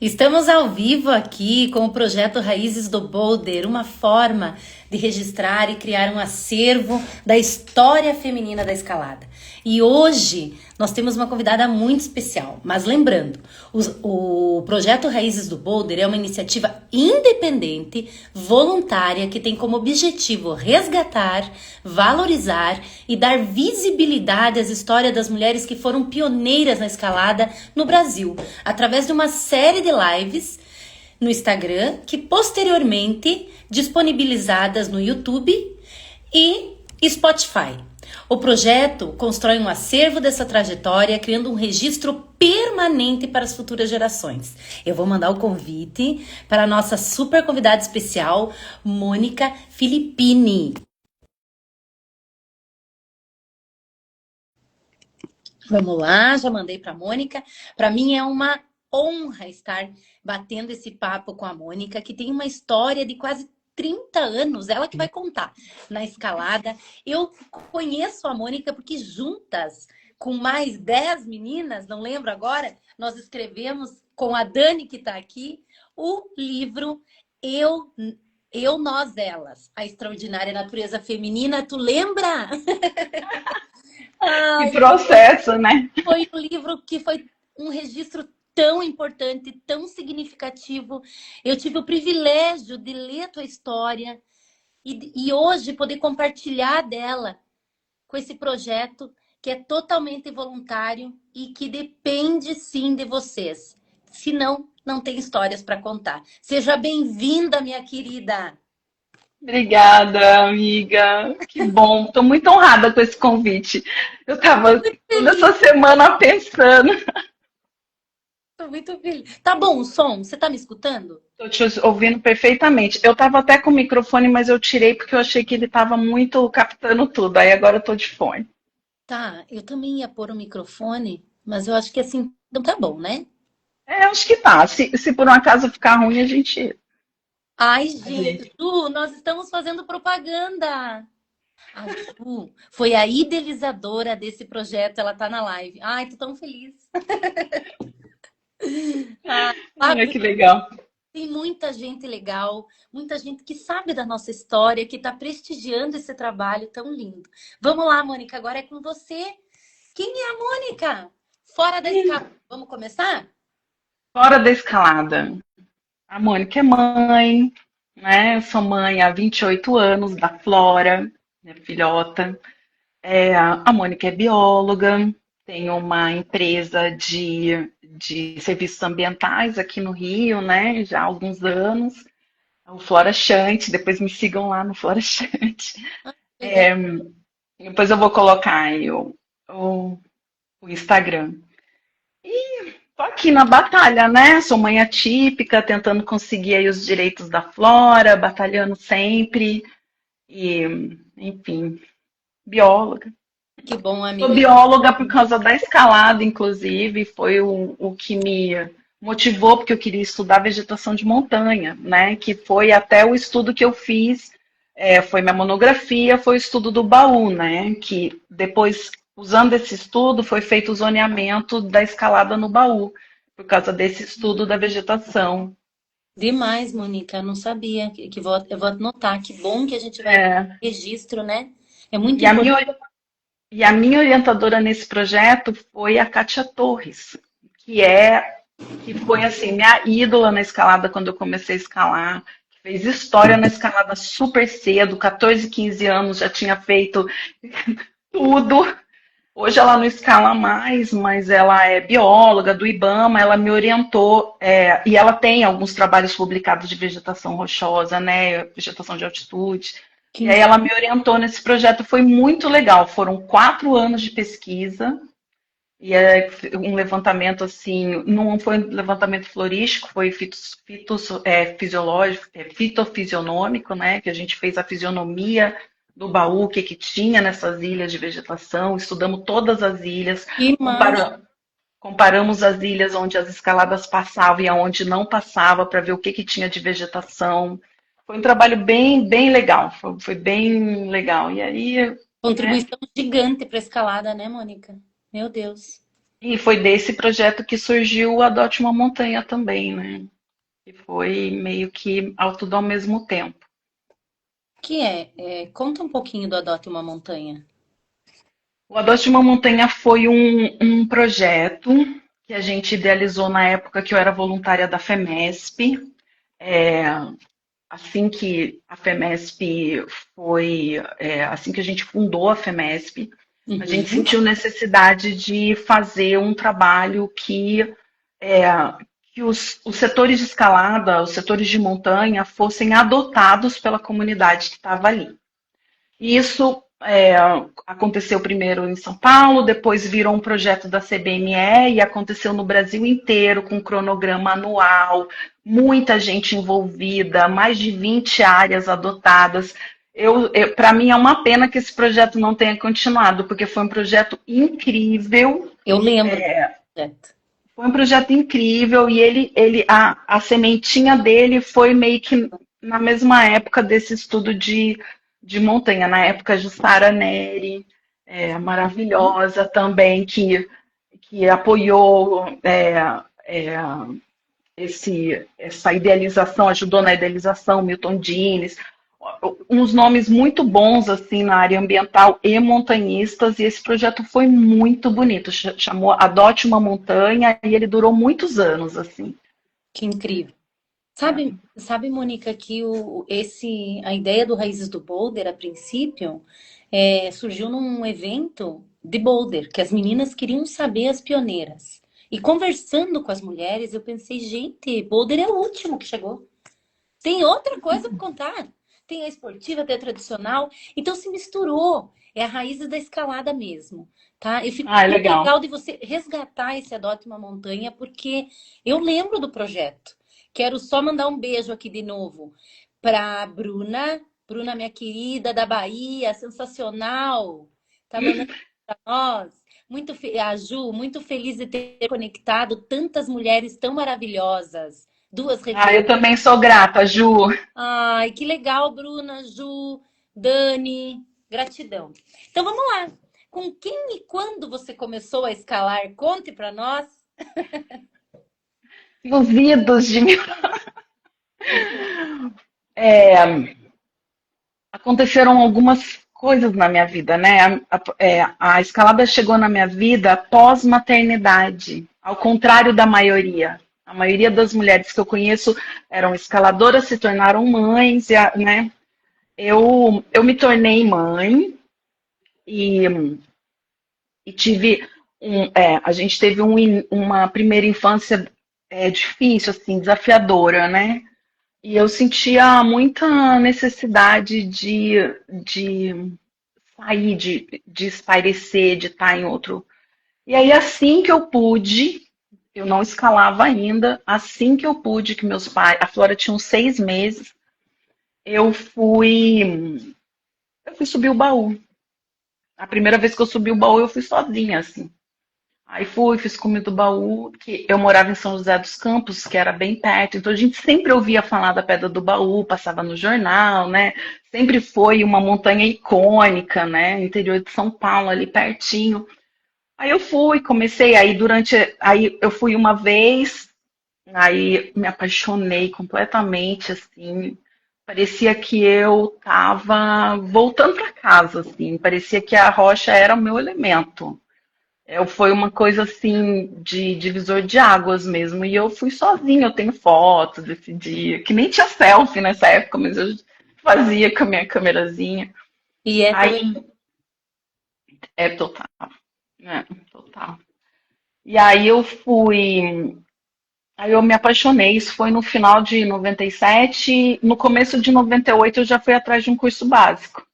Estamos ao vivo aqui com o projeto Raízes do Boulder, uma forma de registrar e criar um acervo da história feminina da escalada. E hoje nós temos uma convidada muito especial, mas lembrando, o projeto Raízes do Boulder é uma iniciativa independente, voluntária, que tem como objetivo resgatar, valorizar e dar visibilidade às histórias das mulheres que foram pioneiras na escalada no Brasil, através de uma série de lives no Instagram, que posteriormente disponibilizadas no YouTube e Spotify. O projeto constrói um acervo dessa trajetória, criando um registro permanente para as futuras gerações. Eu vou mandar o convite para a nossa super convidada especial, Mônica Filippini. Vamos lá, já mandei para a Mônica. Para mim é uma honra estar batendo esse papo com a Mônica, que tem uma história de quase 30 anos, ela que vai contar na escalada. Eu conheço a Mônica porque juntas, com mais 10 meninas, não lembro agora, nós escrevemos com a Dani, que está aqui, o livro Nós, Elas, a Extraordinária Natureza Feminina. Tu lembra? Que Ai, processo, né? foi um livro que foi um registro tão importante, tão significativo. Eu tive o privilégio de ler a tua história e hoje poder compartilhar dela com esse projeto que é totalmente voluntário e que depende sim de vocês. Senão, não tem histórias para contar. Seja bem-vinda, minha querida. Obrigada, amiga. Que bom. Estou muito honrada com esse convite. Eu estava toda Feliz, essa semana pensando. tô muito feliz. Tá bom o som? Você tá me escutando? Estou te ouvindo perfeitamente. Eu estava até com o microfone, mas eu tirei porque eu achei que ele estava muito captando tudo. Aí agora eu estou de fone. Tá, eu também ia pôr o microfone, mas eu acho que assim não tá bom, né? É, acho que tá. Se por um acaso ficar ruim, a gente. Ai, A gente, gente. Ju, nós estamos fazendo propaganda. A Ju foi a idealizadora desse projeto, ela tá na live. Ai, tô tão feliz. Ah, Ai, sabe, que legal. tem muita gente legal, muita gente que sabe da nossa história, que está prestigiando esse trabalho tão lindo. Vamos lá, Mônica, agora é com você. Quem é a Mônica? Fora da escala. Vamos começar? Fora da escalada. A Mônica é mãe, né? Eu sou mãe há 28 anos da Flora, minha filhota. A Mônica é bióloga, tem uma empresa de serviços ambientais aqui no Rio, né? Já há alguns anos. O Flora Chante, depois me sigam lá no Flora Chante. Legal. Depois eu vou colocar aí o, o Instagram. Tô aqui na batalha, né? Sou mãe atípica, tentando conseguir aí os direitos da Flora, batalhando sempre. E, enfim, bióloga. Que bom, Sou amiga. bióloga por causa da escalada, inclusive, foi o que me motivou, porque eu queria estudar vegetação de montanha, né? Que foi até o estudo que eu fiz, foi minha monografia, foi o estudo do baú, né? Que depois, usando esse estudo, foi feito o zoneamento da escalada no baú, por causa desse estudo da vegetação. Demais, Mônica. Eu não sabia eu vou anotar. Que bom que a gente vai ter É, registro, né? É muito e a importante. minha, e a minha orientadora nesse projeto foi a Kátia Torres, que é que foi assim minha ídola na escalada quando eu comecei a escalar, que fez história na escalada super cedo, 14, 15 anos já tinha feito tudo. Hoje ela não escala mais, mas ela é bióloga do IBAMA, ela me orientou, e ela tem alguns trabalhos publicados de vegetação rochosa, né, vegetação de altitude. Que E aí ela me orientou nesse projeto, foi muito legal. Foram 4 anos de pesquisa, e é um levantamento assim, não foi um levantamento florístico, foi fisiológico, fitofisionômico, né? Que a gente fez a fisionomia do baú, o que que tinha nessas ilhas de vegetação, estudamos todas as ilhas, imagem. comparamos as ilhas onde as escaladas passavam e aonde não passava para ver o que que tinha de vegetação. Foi um trabalho bem legal, foi bem legal. E aí, né? Contribuição gigante para a escalada, né, Mônica? Meu Deus. E foi desse projeto que surgiu o Adote uma Montanha também, né? Que foi meio que ao tudo ao mesmo tempo. Conta um pouquinho do Adote uma Montanha. O Adote uma Montanha foi um projeto que a gente idealizou na época que eu era voluntária da FEMESP. É, assim que a FEMESP assim que a gente fundou a FEMESP, a gente Uhum. sentiu necessidade de fazer um trabalho é, que os setores de escalada, os setores de montanha, fossem adotados pela comunidade que estava ali. E isso aconteceu primeiro em São Paulo, depois virou um projeto da CBME e aconteceu no Brasil inteiro, com cronograma anual, muita gente envolvida, mais de 20 áreas adotadas. Para mim é uma pena que esse projeto não tenha continuado, porque foi um projeto incrível. Eu lembro do projeto. Foi um projeto incrível e a sementinha dele foi meio que na mesma época desse estudo de montanha, na época de Sara Neri, maravilhosa também, que apoiou essa idealização, ajudou na idealização, Milton Dines, uns nomes muito bons assim na área ambiental e montanhistas, e esse projeto foi muito bonito, chamou Adote uma Montanha e ele durou muitos anos assim. Que incrível. É. Sabe, Mônica, que a ideia do Raízes do Boulder, a princípio, surgiu num evento de Boulder, que as meninas queriam saber as pioneiras. E conversando com as mulheres, eu pensei, gente, Boulder é o último que chegou. Tem outra coisa para contar. Tem a esportiva, tem a tradicional. Então se misturou. É a raiz da escalada mesmo, tá? Eu fico Ah, é muito legal. legal de você resgatar esse Adote uma Montanha, porque eu lembro do projeto. Quero só mandar um beijo aqui de novo para Bruna. Bruna, minha querida da Bahia, sensacional. Tá mandando para nós. A Ju, muito feliz de ter conectado tantas mulheres tão maravilhosas. Duas Ah, referências. eu também sou grata, Ju. Ai, que legal, Bruna, Ju, Dani, gratidão. Então vamos lá. Com quem e quando você começou a escalar? Conte para nós. Os idos de mim. É, aconteceram algumas coisas na minha vida, né? A escalada chegou na minha vida pós-maternidade, ao contrário da maioria. A maioria das mulheres que eu conheço eram escaladoras, se tornaram mães, né? Eu me tornei mãe e, e tive a gente teve uma primeira infância difícil, assim, desafiadora, né? E eu sentia muita necessidade de sair, de espairecer, de estar em outro. E aí, assim que eu pude, eu não escalava ainda, assim que eu pude, que meus pais, a Flora tinha uns 6 meses, eu fui subir o baú. A primeira vez que eu subi o baú, eu fui sozinha, assim. Aí fiz comida do baú, que eu morava em São José dos Campos, que era bem perto, então a gente sempre ouvia falar da Pedra do Baú, passava no jornal, né? Sempre foi uma montanha icônica, né? Interior de São Paulo, ali pertinho. Aí eu comecei, aí eu fui uma vez, aí me apaixonei completamente, assim. Parecia que eu tava voltando para casa, assim. Parecia que a rocha era o meu elemento. Foi uma coisa assim de divisor de águas mesmo. E eu fui sozinha, eu tenho fotos desse dia, que nem tinha selfie nessa época, mas eu fazia com a minha câmerazinha. E é teu. Aí é total, né? Total. E aí eu me apaixonei. Isso foi no final de 97. No começo de 98 eu já fui atrás de um curso básico.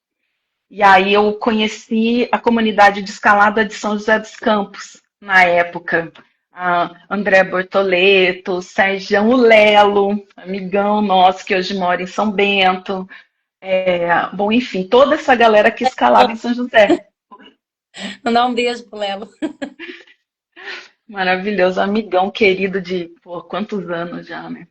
E aí eu conheci a comunidade de escalada de São José dos Campos, na época. A André Bortoleto, Sérgio o Lelo, amigão nosso que hoje mora em São Bento. Bom, enfim, toda essa galera que escalava em São José. Mandar um beijo pro Lelo. Maravilhoso, amigão querido de quantos anos já, né?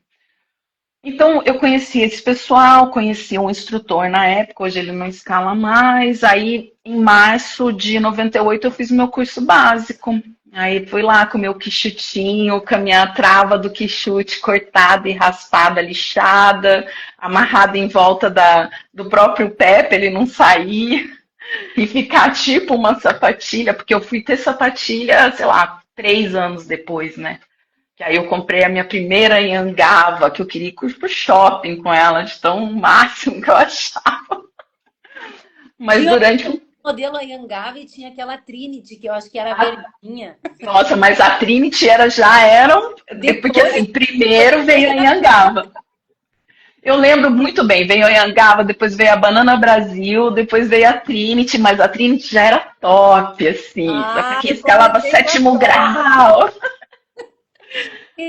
Então, eu conheci esse pessoal, conheci um instrutor na época, hoje ele não escala mais. Aí, em março de 98, eu fiz meu curso básico. Aí fui lá com o meu quichutinho, com a minha trava do quichute cortada e raspada, lixada, amarrada em volta do próprio pé para ele não sair e ficar tipo uma sapatilha, porque eu fui ter sapatilha, sei lá, 3 anos depois, né? Que aí eu comprei a minha primeira Anhangava, que eu queria ir pro shopping com ela, de tão máximo que eu achava. Mas Tinha durante o modelo Anhangava e tinha aquela Trinity, que eu acho que era a verdinha. Nossa, mas a Trinity já eram. Porque Depois, assim, primeiro veio a Anhangava. Eu lembro muito bem, veio a Anhangava, depois veio a Banana Brasil, depois veio a Trinity, mas a Trinity já era top, assim, pra quem ai, escalava comecei com a sétimo top. grau.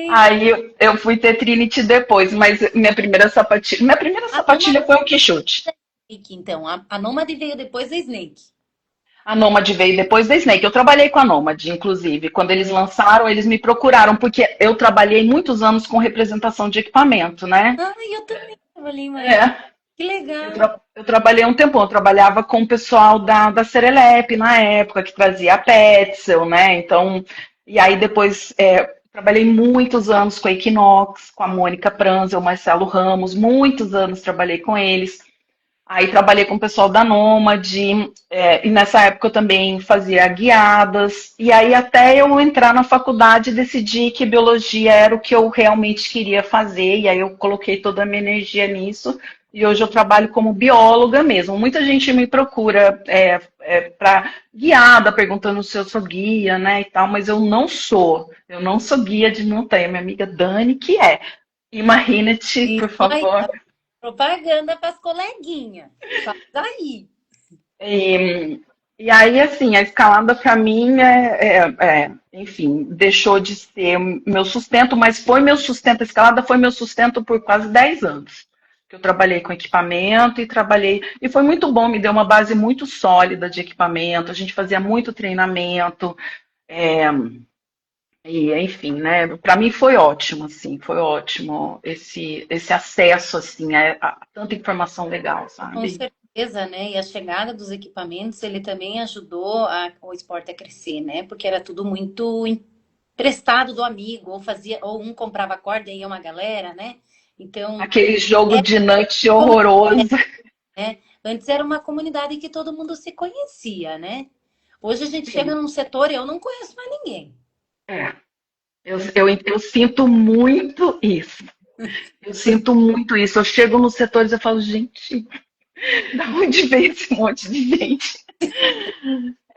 Aí eu fui ter Trinity depois, mas minha primeira A Nômade sapatilha foi um Quixote. Snake, então. A Nômade veio depois da Snake. A Nomad veio depois da Snake. Eu trabalhei com a Nomad, inclusive. Quando eles lançaram, eles me procuraram, porque eu trabalhei muitos anos com representação de equipamento, né? Ai, eu também trabalhei uma época. É, Que eu, legal. tra- eu trabalhei um tempão. Eu trabalhava com o pessoal da Serelep na época, que trazia a Petzl, né? Então, e aí depois trabalhei muitos anos com a Equinox, com a Mônica Pranzel, o Marcelo Ramos, muitos anos trabalhei com eles. Aí trabalhei com o pessoal da Nômade, e nessa época eu também fazia guiadas, e aí até eu entrar na faculdade decidi que biologia era o que eu realmente queria fazer, e aí eu coloquei toda a minha energia nisso, e hoje eu trabalho como bióloga mesmo. Muita gente me procura para guiada, perguntando se eu sou guia, né, e tal, mas eu não sou guia de montanha, minha amiga Dani que é. Imagine-te, Isso por aí, favor. propaganda para as coleguinhas. Faz aí. E, e aí, assim, a escalada para mim enfim, deixou de ser meu sustento, mas foi meu sustento, a escalada foi meu sustento por quase 10 anos. Que eu trabalhei com equipamento e foi muito bom, me deu uma base muito sólida de equipamento, a gente fazia muito treinamento, é, e enfim, né, para mim foi ótimo, assim, foi ótimo esse acesso, assim, a tanta informação legal, Com sabe? certeza, né? E a chegada dos equipamentos, ele também ajudou o esporte a crescer, né? Porque era tudo muito emprestado do amigo, ou fazia, ou um comprava corda e ia uma galera, né? Então, Aquele jogo era de noite como, horroroso. né? Antes era uma comunidade que todo mundo se conhecia, né? Hoje a gente chega Sim, num setor e eu não conheço mais ninguém. é. Eu sinto muito isso. Eu sinto muito isso. Eu chego nos setores e falo, gente, da onde veio esse monte de gente?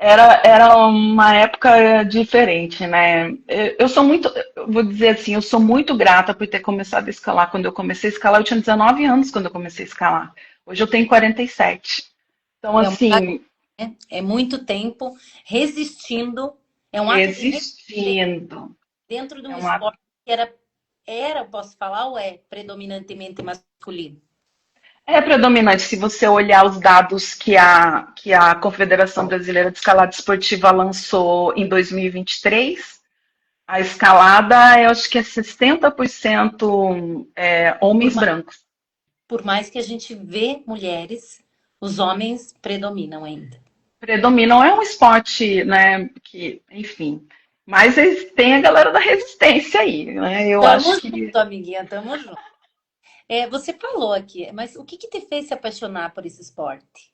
Era uma época diferente, né? Eu sou muito, eu vou dizer assim, eu sou muito grata por ter começado a escalar. Quando eu comecei a escalar, eu tinha 19 anos quando eu comecei a escalar. Hoje eu tenho 47. Então, É, uma, assim, né? É muito tempo resistindo. É um ato de resistência existindo. dentro de É um uma esporte que era, posso falar, ou é predominantemente masculino? É predominante. Se você olhar os dados que a Confederação Brasileira de Escalada Esportiva lançou em 2023, a escalada, eu acho que é 60% Por homens mais, brancos. por mais que a gente vê mulheres, os homens predominam ainda. Predominam, é um esporte, né, que, enfim. Mas tem a galera da resistência aí, né? Eu Tamo acho que junto, amiguinha, tamo junto. É, você falou aqui, mas o que que te fez se apaixonar por esse esporte?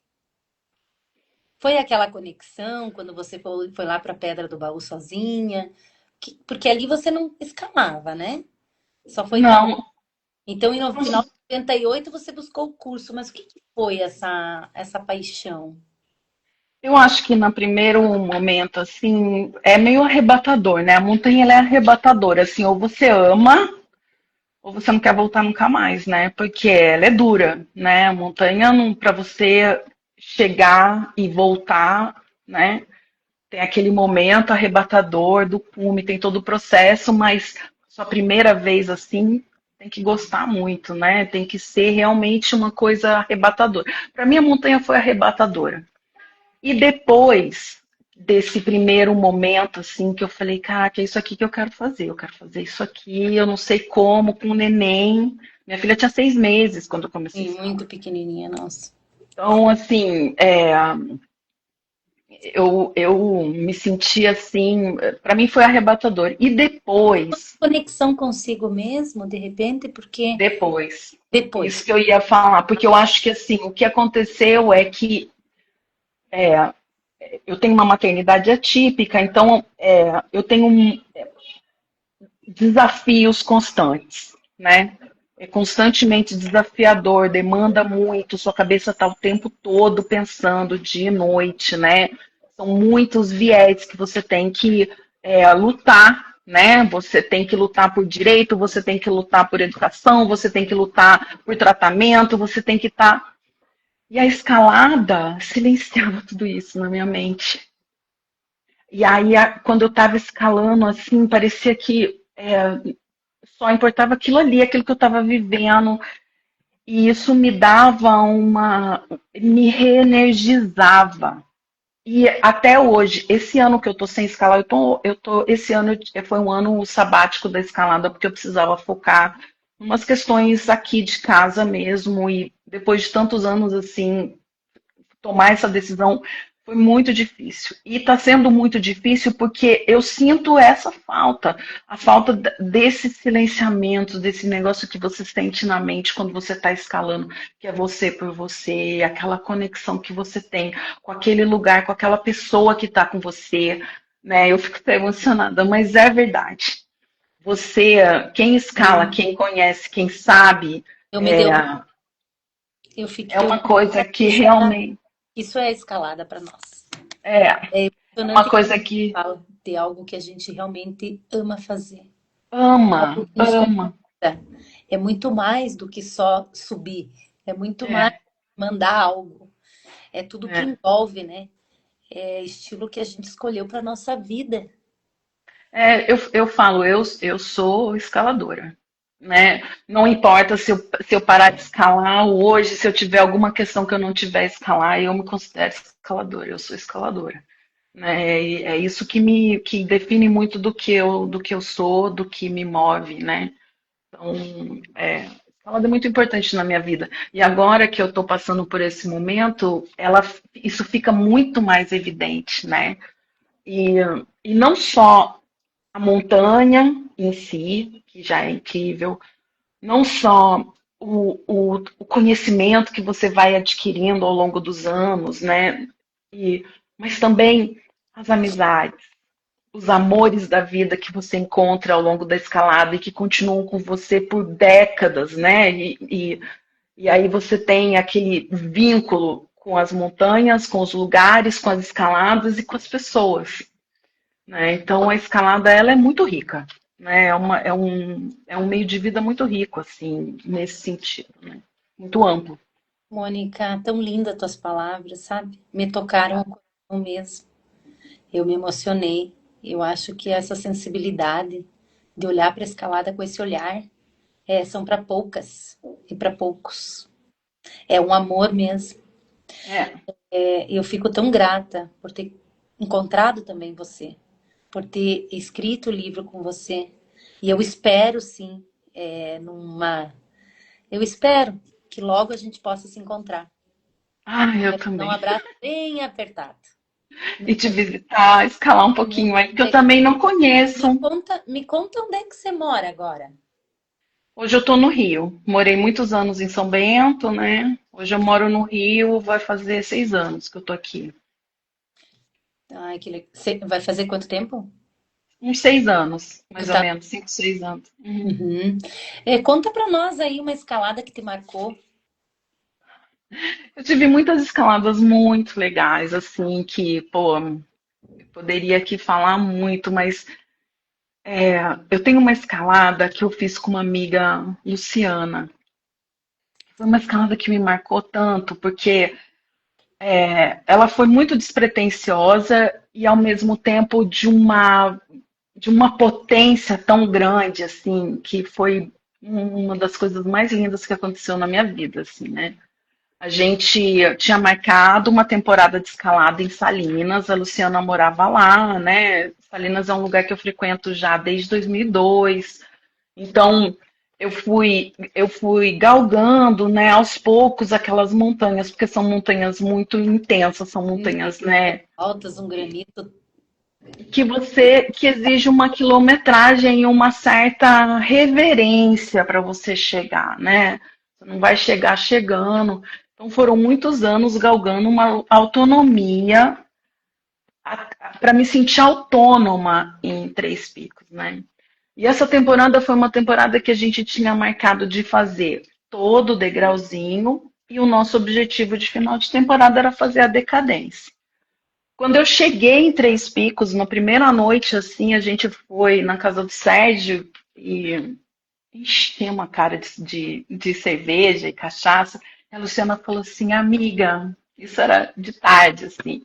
Foi aquela conexão quando você foi lá para a Pedra do Baú sozinha? Porque ali você não escalava, né? Só foi para. não. Então, no final de 98 você buscou o curso, mas o que que foi essa paixão? Eu acho que no primeiro momento, assim, é meio arrebatador, né? A montanha ela é arrebatadora, assim, ou você ama ou você não quer voltar nunca mais, né? Porque ela é dura, né? A montanha, para você chegar e voltar, né? Tem aquele momento arrebatador do cume, tem todo o processo, mas sua primeira vez assim, tem que gostar muito, né? Tem que ser realmente uma coisa arrebatadora. Para mim, a montanha foi arrebatadora. E depois desse primeiro momento, assim, que eu falei, cara, que é isso aqui que eu quero fazer. Eu quero fazer isso aqui, eu não sei como, com o neném. Minha filha tinha 6 meses quando eu comecei a Sim, escalar. muito pequenininha, nossa. Então, assim, eu me senti assim, para mim foi arrebatador. E depois, Conexão consigo mesmo, de repente, porque depois, isso depois. que eu ia falar, porque eu acho que assim, o que aconteceu é que eu tenho uma maternidade atípica, então eu tenho desafios constantes, né? É constantemente desafiador, demanda muito, sua cabeça está o tempo todo pensando, dia e noite, né? São muitos viés que você tem que lutar, né? Você tem que lutar por direito, você tem que lutar por educação, você tem que lutar por tratamento, você tem que estar. E a escalada silenciava tudo isso na minha mente. E aí, quando eu estava escalando, assim, parecia que só importava aquilo ali, aquilo que eu estava vivendo. E isso me dava me reenergizava. E até hoje, esse ano que eu tô sem escalar, esse ano foi um ano sabático da escalada, porque eu precisava focar em umas questões aqui de casa mesmo. E depois de tantos anos assim, tomar essa decisão foi muito difícil. E está sendo muito difícil porque eu sinto essa falta, a falta desses silenciamentos, desse negócio que você sente na mente quando você está escalando, que é você por você, aquela conexão que você tem com aquele lugar, com aquela pessoa que está com você. Né? Eu fico até emocionada, mas é verdade. Você, quem escala, Sim, quem conhece, quem sabe, eu me é, deu, eu é fiquei uma coisa que isso é, realmente isso é escalada para nós. é É uma impressionante quando coisa que fala de algo que a gente realmente ama fazer. ama, Algo que nos ama. conecta. É muito mais do que só subir. É muito mais É, mandar algo. É tudo que é. envolve, né? É estilo que a gente escolheu para nossa vida. Eu falo, eu sou escaladora, né? Não importa se eu parar de escalar hoje, se eu tiver alguma questão que eu não tiver escalar, eu me considero escaladora, eu sou escaladora. Né? E é isso que define muito do que eu sou, do que me move, né? Então, escalada é muito importante na minha vida. E agora que eu estou passando por esse momento, isso fica muito mais evidente, né? E, e não só a montanha em si, que já é incrível, não só o conhecimento que você vai adquirindo ao longo dos anos, né? Mas também as amizades, os amores da vida que você encontra ao longo da escalada e que continuam com você por décadas, né? E aí você tem aquele vínculo com as montanhas, com os lugares, com as escaladas e com as pessoas. Né? Então a escalada ela é muito rica, né? É um meio de vida muito rico, assim, nesse sentido, né? Muito amplo. Mônica, tão linda tuas palavras, sabe? Me tocaram o coração mesmo. Eu me emocionei. Eu acho que essa sensibilidade de olhar para a escalada com esse olhar são para poucas e para poucos. É um amor mesmo. É, Eu fico tão grata por ter encontrado também você, por ter escrito o livro com você. E eu espero, sim, eu espero que logo a gente possa se encontrar. eu Quero te dar um também. abraço bem apertado. E te visitar, escalar um Me, pouquinho aí, porque eu também não conheço. me conta onde é que você mora agora. Hoje eu estou no Rio. Morei muitos anos em São Bento, né? Hoje eu moro no Rio, vai fazer 6 anos que eu tô aqui. Ai, você vai fazer quanto tempo? Uns 6 anos, Tu mais ou tá... menos, 5, 6 anos. Uhum. Uhum. Conta pra nós aí uma escalada que te marcou. Eu tive muitas escaladas muito legais, assim, que, pô, eu poderia aqui falar muito, mas eu tenho uma escalada que eu fiz com uma amiga Luciana. Foi uma escalada que me marcou tanto, porque ela foi muito despretensiosa e, ao mesmo tempo, de uma potência tão grande, assim, que foi uma das coisas mais lindas que aconteceu na minha vida, assim, né? A gente tinha marcado uma temporada de escalada em Salinas, a Luciana morava lá, né? Salinas é um lugar que eu frequento já desde 2002. Então, eu fui galgando, né, aos poucos aquelas montanhas, porque são montanhas muito intensas, são montanhas, né, Altas, um granito. que exige uma quilometragem e uma certa reverência para você chegar, né? Você não vai chegar chegando. Então foram muitos anos galgando uma autonomia para me sentir autônoma em Três Picos, né? E essa temporada foi uma temporada que a gente tinha marcado de fazer todo o degrauzinho e o nosso objetivo de final de temporada era fazer a decadência. Quando eu cheguei em Três Picos, na primeira noite, assim, a gente foi na casa do Sérgio e encheu uma cara de cerveja e cachaça. E a Luciana falou assim, amiga, isso era de tarde, assim,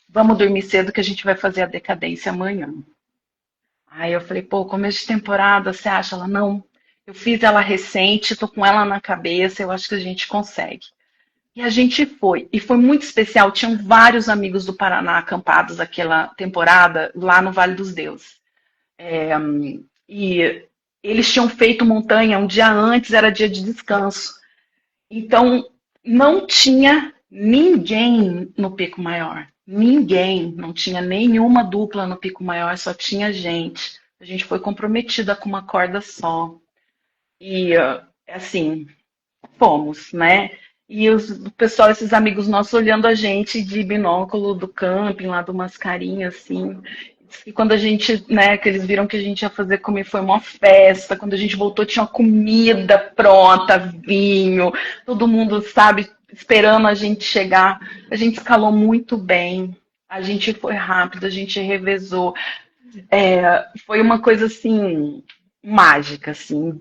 vamos dormir cedo que a gente vai fazer a decadência amanhã. Aí eu falei, pô, começo de temporada, você acha? Ela, não, eu fiz ela recente, tô com ela na cabeça, eu acho que a gente consegue. E a gente foi, e foi muito especial. Tinham vários amigos do Paraná acampados aquela temporada lá no Vale dos Deuses. E eles tinham feito montanha um dia antes, era dia de descanso. Então não tinha ninguém no Pico Maior. Ninguém, não tinha nenhuma dupla no Pico Maior, só tinha gente. A gente foi comprometida com uma corda só. E assim, fomos, né? E o pessoal, esses amigos nossos, olhando a gente de binóculo do camping, lá do Mascarinha, assim. E quando a gente, né, que eles viram que a gente ia fazer comer, foi uma festa. Quando a gente voltou, tinha comida pronta, vinho, todo mundo, sabe, esperando a gente chegar. A gente escalou muito bem, a gente foi rápido, a gente revezou. Foi uma coisa assim mágica, assim,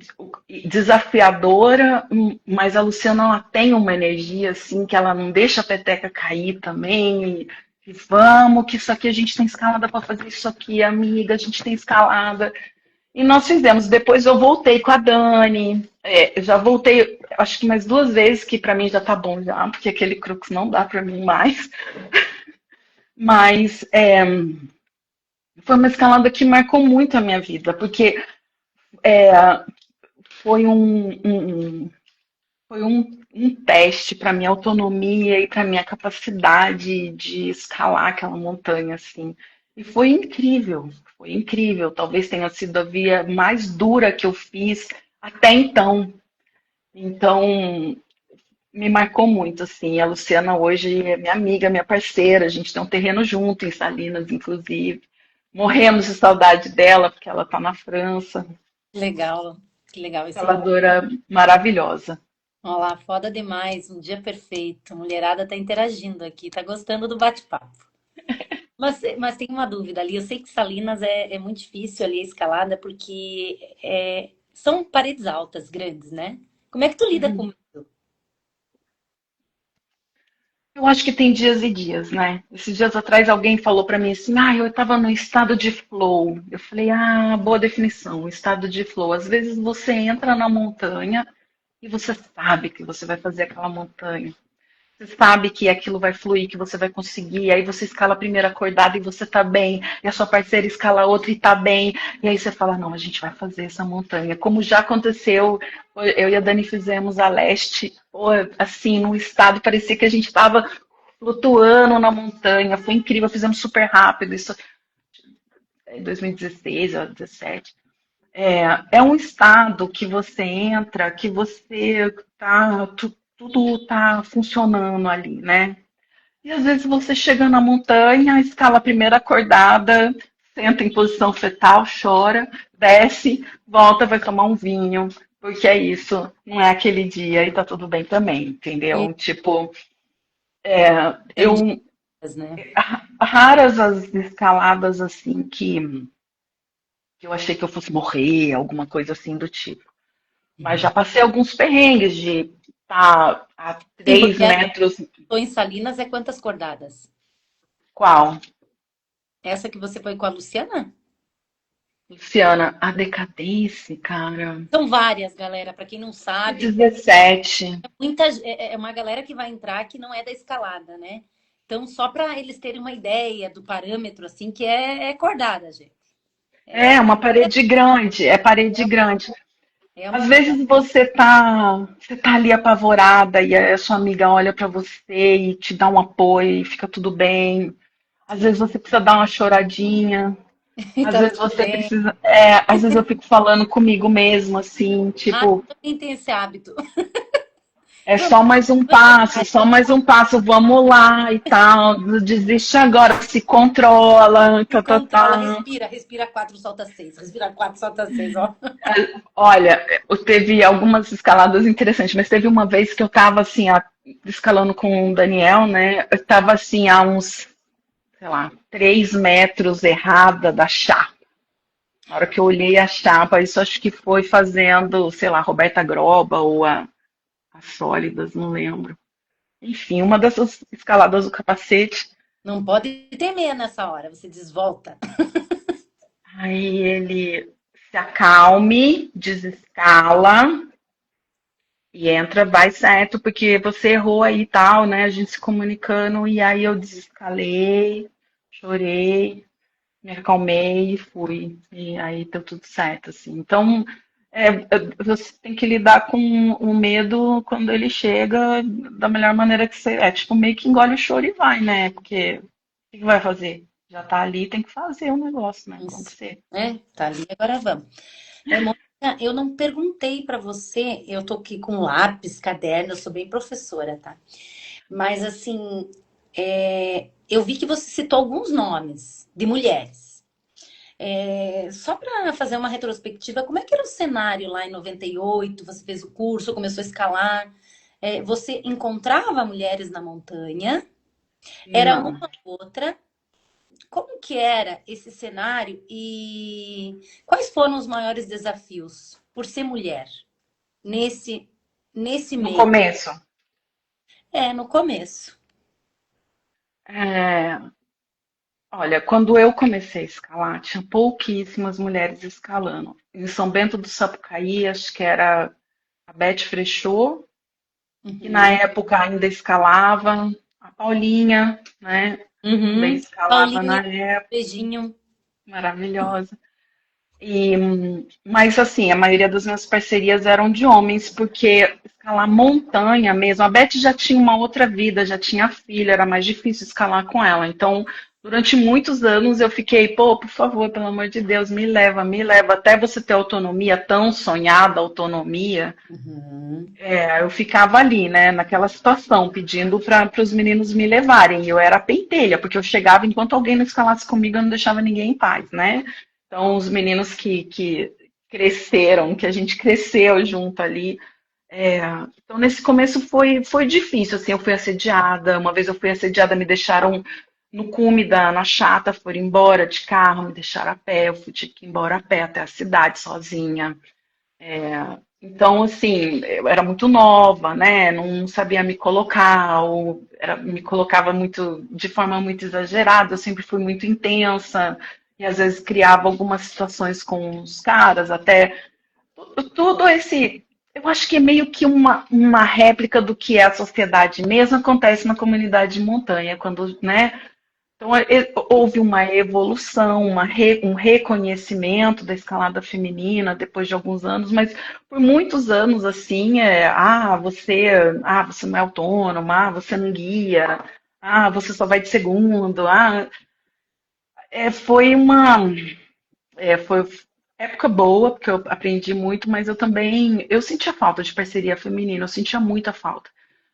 desafiadora, mas a Luciana ela tem uma energia assim que ela não deixa a peteca cair também. E vamos, que isso aqui a gente tem escalada para fazer isso aqui, amiga, a gente tem escalada. E nós fizemos. Depois eu voltei com a Dani. Eu já voltei, acho que mais duas vezes, que para mim já tá bom já, porque aquele crux não dá para mim mais. Mas foi uma escalada que marcou muito a minha vida, porque foi um teste para minha autonomia e para minha capacidade de escalar aquela montanha, assim. E foi incrível, foi incrível. Talvez tenha sido a via mais dura que eu fiz até então. Então, me marcou muito, assim. A Luciana hoje é minha amiga, minha parceira. A gente tem um terreno junto em Salinas, inclusive. Morremos de saudade dela, porque ela está na França. Legal, que legal esse. Escaladora maravilhosa. Olha lá, foda demais, um dia perfeito. A mulherada tá interagindo aqui, tá gostando do bate-papo. Mas tem uma dúvida ali. Eu sei que Salinas é muito difícil ali a escalada, porque são paredes altas, grandes, né? Como é que tu lida com isso? Eu acho que tem dias e dias, né? Esses dias atrás alguém falou pra mim assim, eu estava no estado de flow. Eu falei, boa definição, estado de flow. Às vezes você entra na montanha e você sabe que você vai fazer aquela montanha. Você sabe que aquilo vai fluir, que você vai conseguir. Aí você escala a primeira acordada e você tá bem. E a sua parceira escala a outra e tá bem. E aí você fala, não, a gente vai fazer essa montanha. Como já aconteceu, eu e a Dani fizemos a leste, assim, num estado, parecia que a gente estava flutuando na montanha. Foi incrível, fizemos super rápido. Isso em 2016 ou 2017. É um estado que você entra, que você tá, tudo tá funcionando ali, né? E às vezes você chega na montanha, escala a primeira acordada, senta em posição fetal, chora, desce, volta, vai tomar um vinho, porque é isso, não é aquele dia e tá tudo bem também, E entendeu? Tipo, tem eu dias, né? raras as escaladas assim que eu achei que eu fosse morrer, alguma coisa assim do tipo. Mas já Uhum. passei alguns perrengues de estar a Sim, 3 porque essa metros. que foi em Salinas é quantas cordadas? Qual? Essa que você foi com a Luciana? Luciana, a decadência, cara. São várias, galera. Para quem não Foi sabe, 17. é uma galera que vai entrar que não é da escalada, né? Então, só para eles terem uma ideia do parâmetro, assim, que é cordada, gente. É uma parede grande, é parede grande. É Às uma. vezes você tá ali apavorada e a sua amiga olha pra você e te dá um apoio e fica tudo bem. Às vezes você precisa dar uma choradinha. E Às tá vezes tudo você bem. precisa. Às vezes eu fico falando comigo mesmo, assim, Ah, tipo, eu também tenho esse hábito. é Vamos, só mais um passo, só mais um passo, vamos lá e tal. Não desiste agora, se controla, se tá, tá, controla, tá. respira, respira quatro, solta seis, respira quatro, solta seis, ó. Olha, teve algumas escaladas interessantes, mas teve uma vez que eu tava assim, escalando com o Daniel, né? Eu tava assim, a uns, sei lá, 3 metros errada da chapa. Na hora que eu olhei a chapa, isso acho que foi fazendo, sei lá, Roberta Groba ou a Sólidas, não lembro. Enfim, uma dessas escaladas do capacete. Não pode temer nessa hora, você desvolta. Aí ele se acalme, desescala e entra, vai certo, porque você errou aí e tal, né? A gente se comunicando, e aí eu desescalei, chorei, me acalmei e fui. E aí deu tudo certo, assim. Então, você tem que lidar com o medo quando ele chega da melhor maneira que você. É tipo, meio que engole o choro e vai, né? Porque o que vai fazer? Já tá ali, tem que fazer o negócio, né? Isso, Acontecer. né? Tá ali, agora vamos. Mônica, eu não perguntei para você, eu tô aqui com lápis, caderno, eu sou bem professora, tá? Mas assim, eu vi que você citou alguns nomes de mulheres. Só para fazer uma retrospectiva, como é que era o cenário lá em 98? Você fez o curso, começou a escalar. Você encontrava mulheres na montanha? Era uma Não. ou outra? Como que era esse cenário e quais foram os maiores desafios por ser mulher nesse nesse No meio? começo. No começo. É, olha, quando eu comecei a escalar, tinha pouquíssimas mulheres escalando. Em São Bento do Sapucaí, acho que era a Beth Frechot, que na Uhum. época ainda escalava, a Paulinha, né? Também Uhum. escalava Paulinha, na época, beijinho. maravilhosa. Mas assim, a maioria das minhas parcerias eram de homens, porque escalar montanha mesmo, a Beth já tinha uma outra vida, já tinha filha, era mais difícil escalar com ela. Então, durante muitos anos eu fiquei, pô, por favor, pelo amor de Deus, me leva, até você ter autonomia, tão sonhada autonomia. Uhum. Eu ficava ali, né, naquela situação, pedindo para os meninos me levarem. Eu era a pentelha, porque eu chegava enquanto alguém não escalasse comigo, eu não deixava ninguém em paz, né? Então, os meninos que cresceram, que a gente cresceu junto ali. é, então, nesse começo foi difícil, assim, eu fui assediada. Uma vez eu fui assediada, me deixaram no cume na chata, foram embora de carro, me deixaram a pé, eu tive que ir embora a pé até a cidade sozinha. Então, assim, eu era muito nova, né? Não sabia me colocar, me colocava muito de forma muito exagerada. Eu sempre fui muito intensa e às vezes criava algumas situações com os caras, até tudo esse. Eu acho que é meio que uma réplica do que é a sociedade mesmo acontece na comunidade de montanha, quando, né? Então, houve uma evolução, um reconhecimento da escalada feminina depois de alguns anos, mas por muitos anos, assim, você não é autônoma, você não guia, você só vai de segundo, foi foi época boa, porque eu aprendi muito, mas eu sentia falta de parceria feminina, eu sentia muita falta.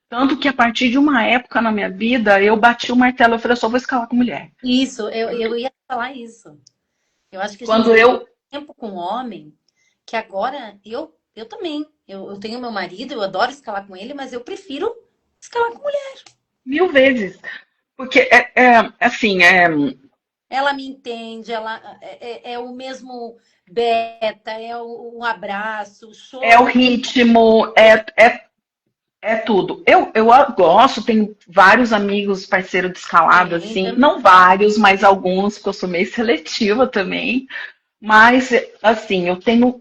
Tanto que a partir de uma época na minha vida, eu bati o martelo, eu falei, eu só vou escalar com mulher. Isso, eu ia falar isso. Eu acho que a gente Quando ficou eu tempo com homem que agora eu também. Eu tenho meu marido, eu adoro escalar com ele, mas eu prefiro escalar com mulher. 1000 vezes. Porque assim, Ela me entende, ela é o mesmo beta, um abraço, o é o choro. ritmo, é tudo. Eu gosto, tenho vários amigos parceiros de escalada, Tem assim, também. não vários, mas alguns, porque eu sou meio seletiva também. Mas, assim, eu tenho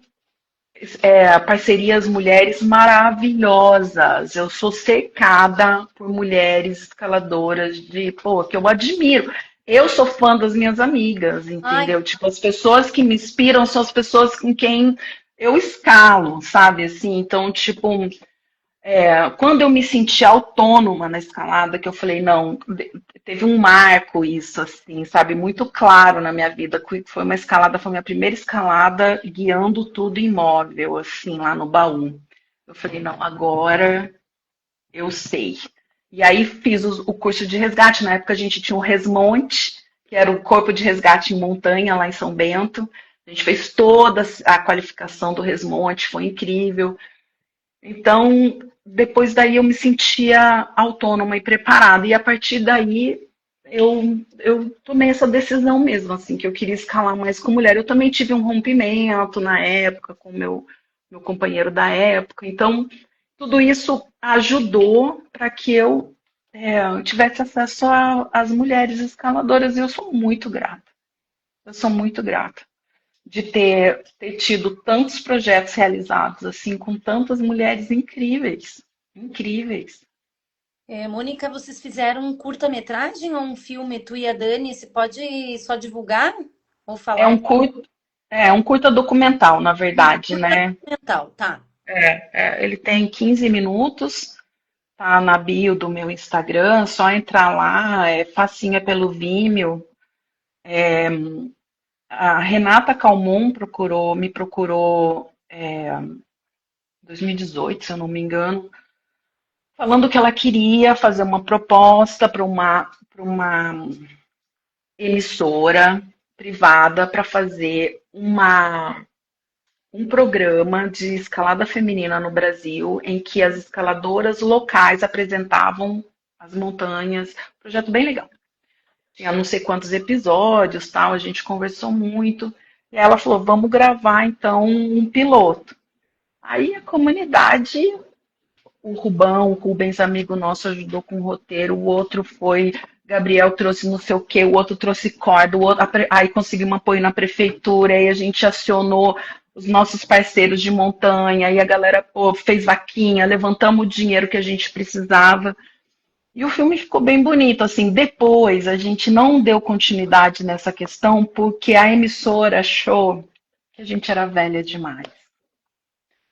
parcerias mulheres maravilhosas. Eu sou cercada por mulheres escaladoras pô, que eu admiro. Eu sou fã das minhas amigas, Ai, entendeu? Tipo, as pessoas que me inspiram são as pessoas com quem eu escalo, sabe, assim, então, tipo, quando eu me senti autônoma na escalada, que eu falei, não, teve um marco isso, assim, sabe, muito claro na minha vida, que foi uma escalada, foi a minha primeira escalada guiando tudo imóvel, assim, lá no baú. Eu falei, não, agora eu sei. E aí fiz o curso de resgate. Na época a gente tinha um Resmonte, que era o corpo de resgate em montanha lá em São Bento. A gente fez toda a qualificação do Resmonte, foi incrível. Então, depois daí eu me sentia autônoma e preparada. E a partir daí eu tomei essa decisão mesmo, assim, que eu queria escalar mais com mulher. Eu também tive um rompimento na época com meu companheiro da época. Então, tudo isso ajudou para que eu tivesse acesso às mulheres escaladoras e eu sou muito grata. Eu sou muito grata de ter tido tantos projetos realizados assim com tantas mulheres incríveis, incríveis. Mônica, vocês fizeram um curta-metragem ou um filme, tu e a Dani? Você pode só divulgar ou É falar um um pouco? curto, um curta documental, na verdade, né? Mental, tá. Ele tem 15 minutos, tá na bio do meu Instagram, só entrar lá, é facinho, é pelo Vimeo. A Renata Calmon me procurou em 2018, se eu não me engano, falando que ela queria fazer uma proposta para uma emissora privada para fazer um programa de escalada feminina no Brasil, em que as escaladoras locais apresentavam as montanhas. Projeto bem legal. Tinha não sei quantos episódios, tal, a gente conversou muito. E ela falou: vamos gravar então um piloto. Aí a comunidade, o Rubão, o Rubens, amigo nosso, ajudou com o roteiro, o outro foi, Gabriel trouxe não sei o quê, o outro trouxe corda, o outro, aí conseguimos um apoio na prefeitura, aí a gente acionou os nossos parceiros de montanha, e a galera fez vaquinha, levantamos o dinheiro que a gente precisava. E o filme ficou bem bonito, assim, depois a gente não deu continuidade nessa questão porque a emissora achou que a gente era velha demais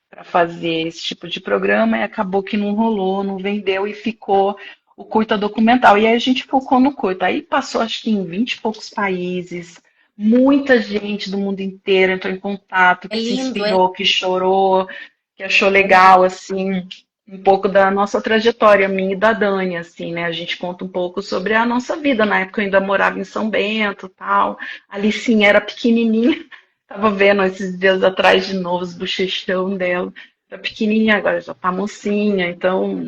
para fazer esse tipo de programa e acabou que não rolou, não vendeu e ficou o curta documental. E aí a gente focou no curta. Aí passou acho que em 20 e poucos países, muita gente do mundo inteiro entrou em contato, É que se lindo, é? inspirou, que chorou, que achou legal, assim, um pouco da nossa trajetória, minha e da Dani, assim, né? A gente conta um pouco sobre a nossa vida. Na época eu ainda morava em São Bento, tal. A Alicinha era pequenininha. Tava vendo esses dias atrás de novo os bochechão dela. Tá pequenininha, agora já tá mocinha. Então,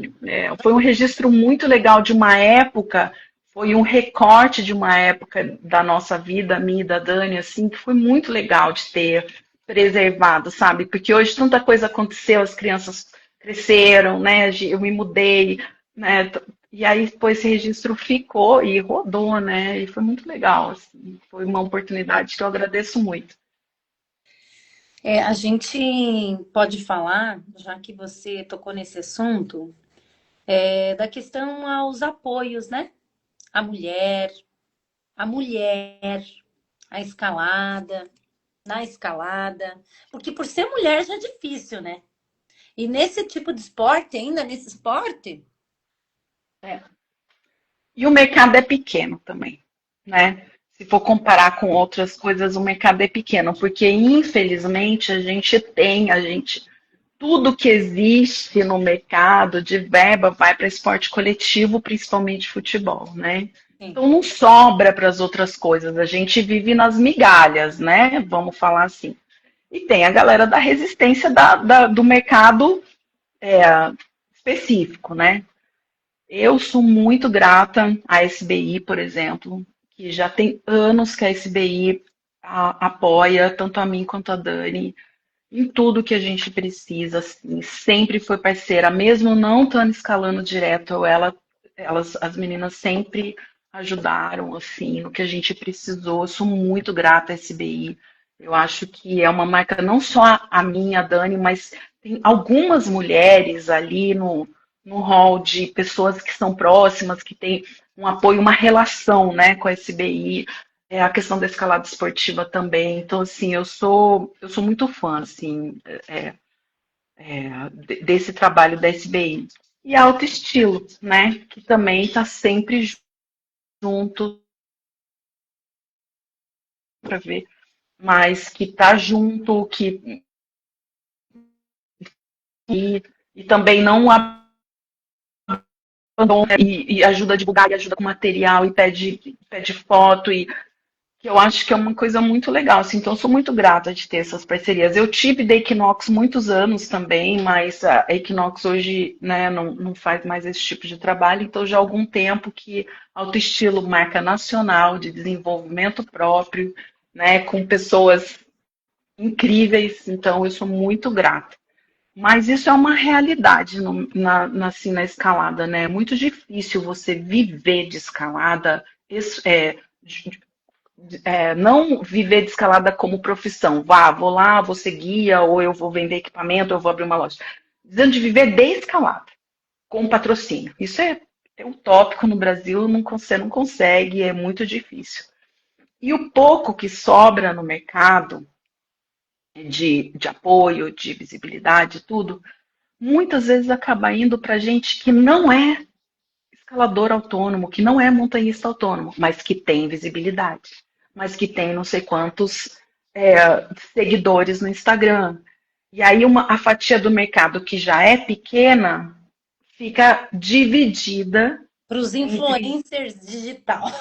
foi um registro muito legal de uma época, foi um recorte de uma época da nossa vida, minha e da Dani, assim, que foi muito legal de ter preservado, sabe? Porque hoje tanta coisa aconteceu, as crianças cresceram, né? Eu me mudei, né? E aí depois esse registro ficou e rodou, né? E foi muito legal, assim. Foi uma oportunidade que eu agradeço muito. A gente pode falar, já que você tocou nesse assunto, da questão aos apoios, né? A mulher, a mulher, a escalada, na escalada. Porque por ser mulher já é difícil, né? E nesse tipo de esporte, ainda nesse esporte, É. E o mercado é pequeno também, né? Se for comparar com outras coisas, o mercado é pequeno, porque infelizmente tudo que existe no mercado de verba vai para esporte coletivo, principalmente futebol, né? sim. Então não sobra para as outras coisas, a gente vive nas migalhas, né? Vamos falar assim. E tem a galera da resistência do mercado específico, né? Eu sou muito grata à SBI, por exemplo, que já tem anos que a SBI apoia tanto a mim quanto a Dani em tudo que a gente precisa, assim, sempre foi parceira, mesmo não estando escalando direto, as meninas sempre ajudaram, assim, no que a gente precisou. Eu sou muito grata à SBI. Eu acho que é uma marca não só a minha, a Dani, mas tem algumas mulheres ali no hall de pessoas que são próximas, que têm um apoio, uma relação, né, com a SBI. a questão da escalada esportiva também. Então, assim, eu sou muito fã, assim, é, desse trabalho da SBI. E alto estilo, né? Que também está sempre junto para ver, mas que está junto, e também não abandona e ajuda a divulgar, e ajuda com material, e pede foto, e que eu acho que é uma coisa muito legal, assim, então eu sou muito grata de ter essas parcerias. Eu tive da Equinox muitos anos também, mas a Equinox hoje, né, não faz mais esse tipo de trabalho, então já há algum tempo que Autoestilo, marca nacional de desenvolvimento próprio, né, com pessoas incríveis, então eu sou muito grata. Mas isso é uma realidade assim, na escalada, né? É muito difícil você viver de escalada, não viver de escalada como profissão. Vou lá, vou ser guia, ou eu vou vender equipamento, ou eu vou abrir uma loja. Dizendo de viver de escalada, com patrocínio. Isso é utópico no Brasil, você não consegue, é muito difícil. E o pouco que sobra no mercado de apoio, de visibilidade, tudo, muitas vezes acaba indo para gente que não é escalador autônomo, que não é montanhista autônomo, mas que tem visibilidade, mas que tem não sei quantos seguidores no Instagram. E aí a fatia do mercado que já é pequena fica dividida Para os entre influencers digital.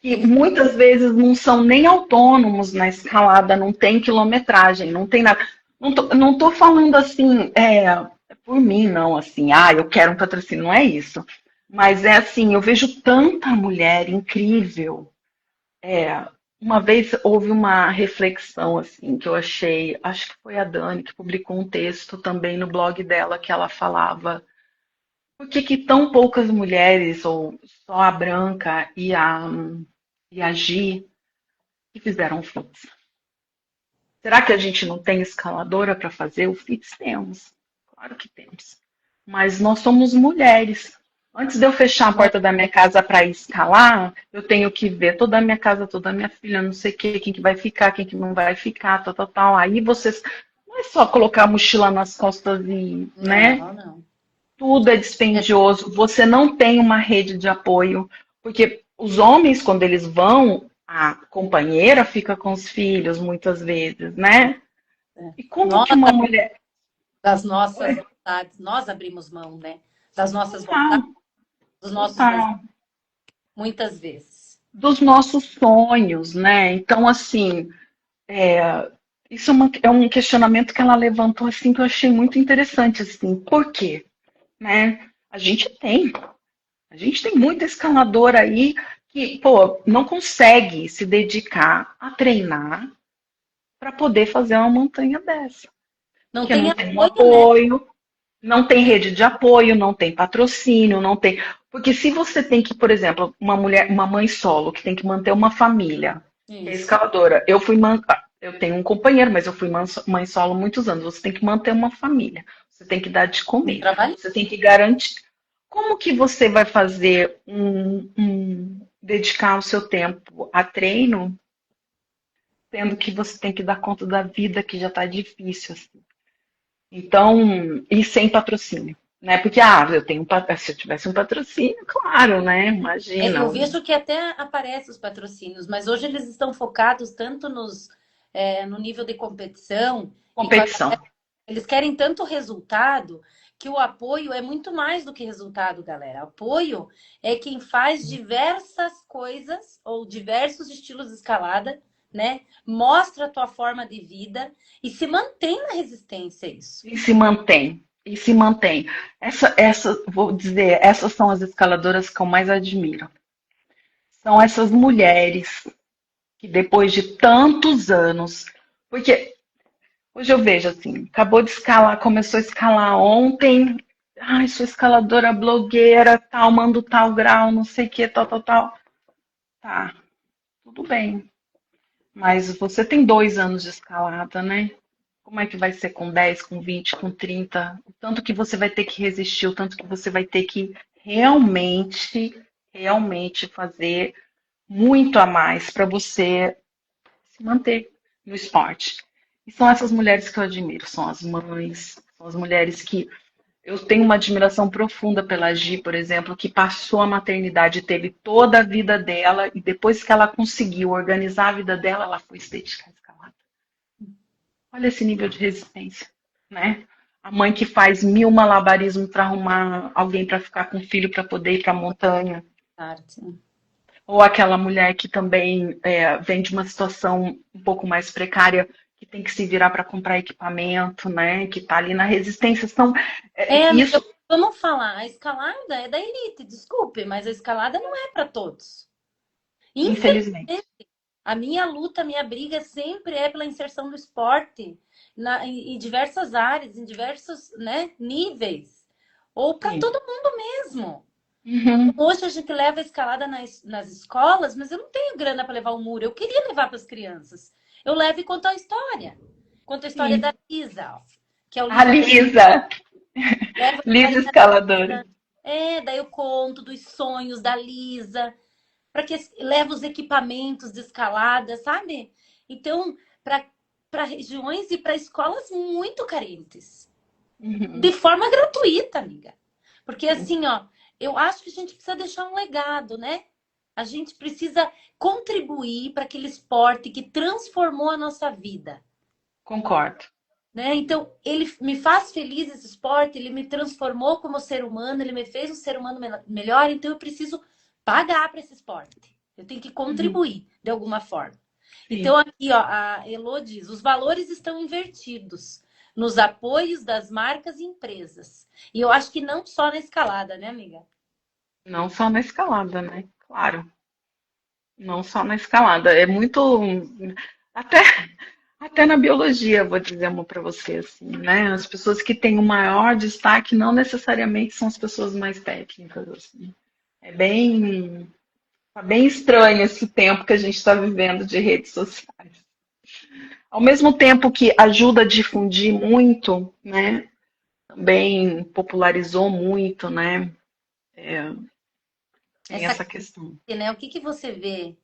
que muitas vezes não são nem autônomos na escalada, não tem quilometragem, não tem nada. Não tô falando assim, por mim, não, assim, eu quero um patrocínio, não é isso. Mas é assim, eu vejo tanta mulher incrível. Uma vez houve uma reflexão assim que eu achei, acho que foi a Dani que publicou um texto também no blog dela que ela falava por que que tão poucas mulheres, ou só a Branca e a Gi, que fizeram o FITS? Será que a gente não tem escaladora para fazer? O FITS temos, claro que temos. Mas nós somos mulheres. Antes de eu fechar a porta da minha casa para escalar, eu tenho que ver toda a minha casa, toda a minha filha, não sei o quê, quem que vai ficar, quem que não vai ficar, tal, tal, tal. Aí vocês. Não é só colocar a mochila nas costas e, né? Não, não. Tudo é É, dispendioso, você não tem uma rede de apoio, porque os homens, quando eles vão, a companheira fica com os filhos muitas vezes, né? é. E como Nós, que uma mulher. das nossas Oi? vontades, nós abrimos mão, né? Das nossas Total, vontades, dos nossos desejos, total. muitas vezes. Dos nossos sonhos, né? Então, assim, isso é um questionamento que ela levantou, assim, que eu achei muito interessante, assim. Por quê? Né? A gente tem muita escaladora aí que, pô, não consegue se dedicar a treinar para poder fazer uma montanha dessa. Não Porque tem não tem um apoio, né? apoio, não tem rede de apoio, não tem patrocínio, não tem. Porque se você tem que, por exemplo, uma mãe solo que tem que manter uma família, que é Isso. escaladora, eu tenho um companheiro, mas eu fui mãe solo há muitos anos. Você tem que manter uma família, você tem que dar de comer, Trabalho. você tem que garantir. Como que você vai fazer dedicar o seu tempo a treino, sendo que você tem que dar conta da vida que já está difícil, assim? Então, e sem patrocínio, né? Porque, se eu tivesse um patrocínio, claro, né? É, Imagina. eu vejo que até aparecem os patrocínios, mas hoje eles estão focados tanto no nível de competição e Competição. eles querem tanto resultado que o apoio é muito mais do que resultado, galera. Apoio é quem faz diversas coisas ou diversos estilos de escalada, né? Mostra a tua forma de vida e se mantém na resistência isso. E se mantém. E se mantém. Vou dizer, essas são as escaladoras que eu mais admiro. São essas mulheres que depois de tantos anos, porque hoje eu vejo assim, acabou de escalar, começou a escalar ontem. Ai, sou escaladora blogueira, tal, mando tal grau, não sei o que, tal, tal, tal. Tá, tudo bem. Mas você tem 2 anos de escalada, né? Como é que vai ser com 10, com 20, com 30? O tanto que você vai ter que resistir, o tanto que você vai ter que realmente fazer muito a mais para você se manter no esporte. E são essas mulheres que eu admiro, são as mães, são as mulheres que eu tenho uma admiração profunda pela Gi, por exemplo, que passou a maternidade, teve toda a vida dela e depois que ela conseguiu organizar a vida dela, ela foi se dedicar à escalada. Olha esse nível de resistência, né? A mãe que faz mil malabarismos para arrumar alguém para ficar com o filho para poder ir para a montanha. Arte. Ou aquela mulher que também vem de uma situação um pouco mais precária, que tem que se virar para comprar equipamento, né? Que está ali na resistência. Então, Amiga, isso, vamos falar, a escalada é da elite, desculpe, mas a escalada não é para todos. infelizmente. Infelizmente, a minha luta, a minha briga sempre é pela inserção do esporte em diversas áreas, em diversos, né, níveis, ou para Sim. todo mundo mesmo. Uhum. Hoje a gente leva a escalada nas escolas, mas eu não tenho grana para levar o muro. Eu queria levar para as crianças. Eu levo e conto a história. Conto a história da Sim. Lisa, que é o A livro que eu Lisa, levo a Lisa historinha da escaladora. Lisa. Daí eu conto dos sonhos da Lisa, para que leva os equipamentos de escalada, sabe? Então, para regiões e para escolas muito carentes, de Uhum. forma gratuita, amiga. Porque Sim, assim, ó, eu acho que a gente precisa deixar um legado, né? A gente precisa contribuir para aquele esporte que transformou a nossa vida, concordo. né? Então, ele me faz feliz esse esporte, ele me transformou como ser humano, ele me fez um ser humano melhor, então eu preciso pagar para esse esporte. Eu tenho que Uhum. contribuir de alguma forma. Então, Sim. aqui, ó, a Elo diz: os valores estão invertidos nos apoios das marcas e empresas. E eu acho que não só na escalada, né, amiga? Não só na escalada, né? Claro. Não só na escalada. É muito. Até, até na biologia, vou dizer uma para você, assim, né? As pessoas que têm o maior destaque não necessariamente são as pessoas mais técnicas, assim. É bem, tá bem estranho esse tempo que a gente está vivendo de redes sociais. Ao mesmo tempo que ajuda a difundir muito, né? Também popularizou muito, né? Tem Essa essa questão. né? O que que você vê?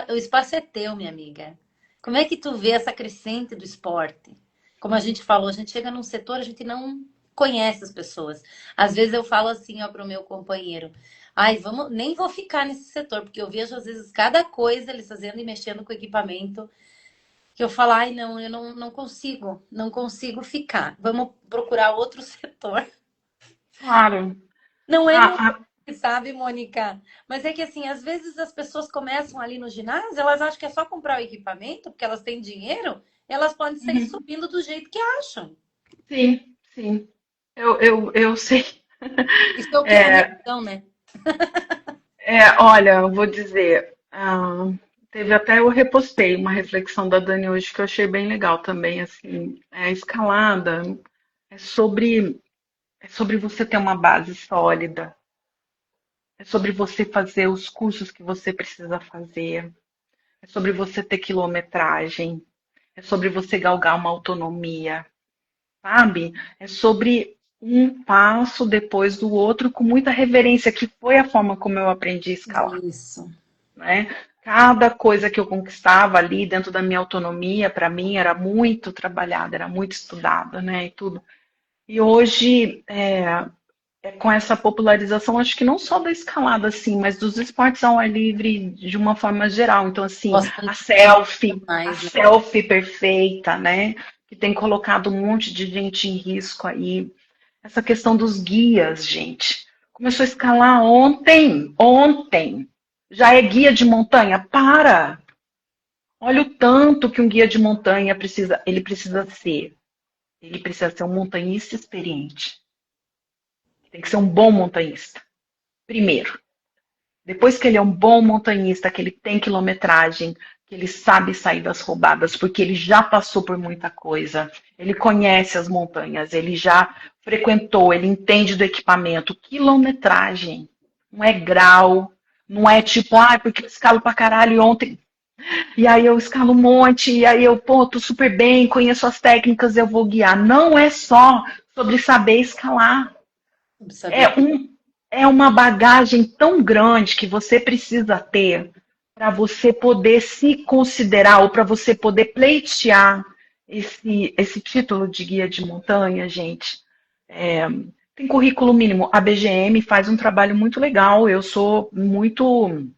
O espaço é teu, minha amiga. Como é que tu vê essa crescente do esporte? Como a gente falou, a gente chega num setor, a gente não conhece as pessoas. Às vezes eu falo assim, ó, pro meu companheiro, ai, vamos, nem vou ficar nesse setor, porque eu vejo às vezes cada coisa eles fazendo e mexendo com o equipamento, que eu falo, ai, não, eu não consigo, não consigo ficar. Vamos procurar outro setor. Claro. Não é ruim, A, sabe, Mônica? Mas é que assim, às vezes as pessoas começam ali no ginásio, elas acham que é só comprar o equipamento, porque elas têm dinheiro, elas podem sair uhum. subindo do jeito que acham. Sim, sim. Eu sei. Isso é o que é a minha É, visão, né? olha, eu vou dizer, teve até eu repostei uma reflexão da Dani hoje que eu achei bem legal também, assim, a escalada é sobre você ter uma base sólida, é sobre você fazer os cursos que você precisa fazer, é sobre você ter quilometragem, é sobre você galgar uma autonomia, sabe? É sobre um passo depois do outro com muita reverência, que foi a forma como eu aprendi a escalar, Isso. né? Cada coisa que eu conquistava ali dentro da minha autonomia, para mim, era muito trabalhada, era muito estudada, né? E tudo. E hoje, com essa popularização, acho que não só da escalada, assim, mas dos esportes ao ar livre de uma forma geral. Então, assim, Gosto a mais, né? selfie perfeita, né? Que tem colocado um monte de gente em risco aí. Essa questão dos guias, gente. Começou a escalar ontem. Ontem. Já é guia de montanha? Para! Olha o tanto que um guia de montanha precisa. Ele precisa ser. Ele precisa ser um montanhista experiente. Tem que ser um bom montanhista. Primeiro. Depois que ele é um bom montanhista, que ele tem quilometragem, que ele sabe sair das roubadas, porque ele já passou por muita coisa, ele conhece as montanhas, ele já frequentou, ele entende do equipamento. Quilometragem não é grau, não é tipo, porque eu escalo pra caralho ontem, e aí eu escalo um monte, e aí eu, pô, tô super bem, conheço as técnicas, eu vou guiar. Não é só sobre saber escalar. Saber. É, um, é uma bagagem tão grande que você precisa ter, para você poder se considerar ou para você poder pleitear esse título de guia de montanha, gente. É, tem currículo mínimo. A BGM faz um trabalho muito legal. Eu sou muito